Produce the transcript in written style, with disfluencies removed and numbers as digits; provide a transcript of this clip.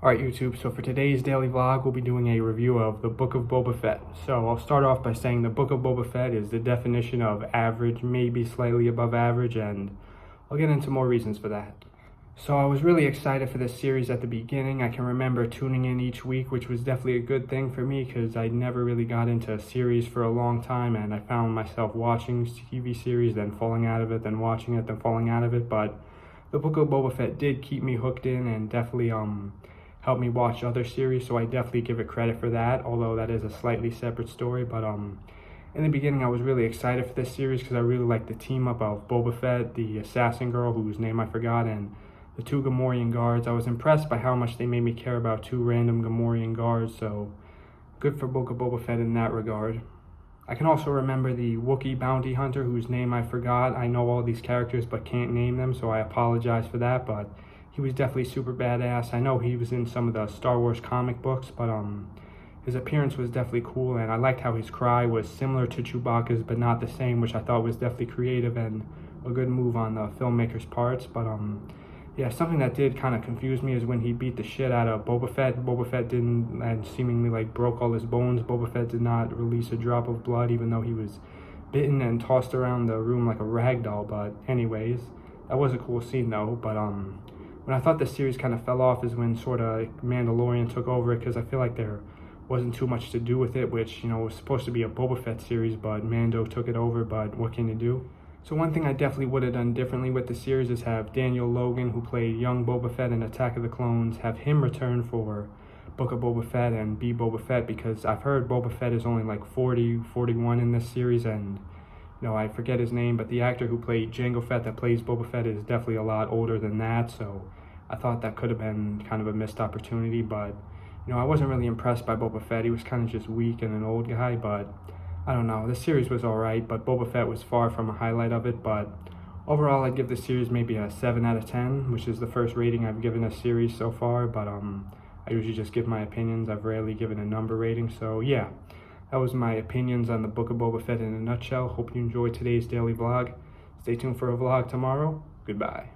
Alright YouTube, so for today's daily vlog, we'll be doing a review of the Book of Boba Fett. So I'll start off by saying the Book of Boba Fett is the definition of average, maybe slightly above average, and I'll get into more reasons for that. So I was really excited for this series at the beginning. I can remember tuning in each week, which was definitely a good thing for me because I never really got into a series for a long time, and I found myself watching TV series, then falling out of it, then watching it, then falling out of it. But the Book of Boba Fett did keep me hooked in and definitely helped me watch other series, so I definitely give it credit for that, although that is a slightly separate story. But in the beginning I was really excited for this series because I really liked the team up of Boba Fett, the assassin girl whose name I forgot, and the two Gamorrean guards. I was impressed by how much they made me care about two random Gamorrean guards, so good for Book of Boba Fett in that regard. I can also remember the Wookiee bounty hunter whose name I forgot. I know all these characters but can't name them, so I apologize for that, but he was definitely super badass. I know he was in some of the Star Wars comic books, but his appearance was definitely cool, and I liked how his cry was similar to Chewbacca's, but not the same, which I thought was definitely creative and a good move on the filmmaker's parts. But yeah, something that did kind of confuse me is when he beat the shit out of Boba Fett. Boba Fett didn't, and seemingly like broke all his bones. Boba Fett did not release a drop of blood, even though he was bitten and tossed around the room like a rag doll. But anyways, that was a cool scene though. But when I thought the series kind of fell off is when sort of Mandalorian took over it, because I feel like there wasn't too much to do with it, which, you know, was supposed to be a Boba Fett series, but Mando took it over. But what can you do? So one thing I definitely would have done differently with the series is have Daniel Logan, who played young Boba Fett in Attack of the Clones, have him return for Book of Boba Fett and be Boba Fett, because I've heard Boba Fett is only like 40, 41 in this series, and no, I forget his name, but the actor who played Jango Fett that plays Boba Fett is definitely a lot older than that, so I thought that could have been kind of a missed opportunity. But, you know, I wasn't really impressed by Boba Fett. He was kind of just weak and an old guy, but I don't know. The series was alright, but Boba Fett was far from a highlight of it. But overall, I'd give the series maybe a 7 out of 10, which is the first rating I've given a series so far. But I usually just give my opinions. I've rarely given a number rating, so yeah. That was my opinions on the Book of Boba Fett in a nutshell. Hope you enjoyed today's daily vlog. Stay tuned for a vlog tomorrow. Goodbye.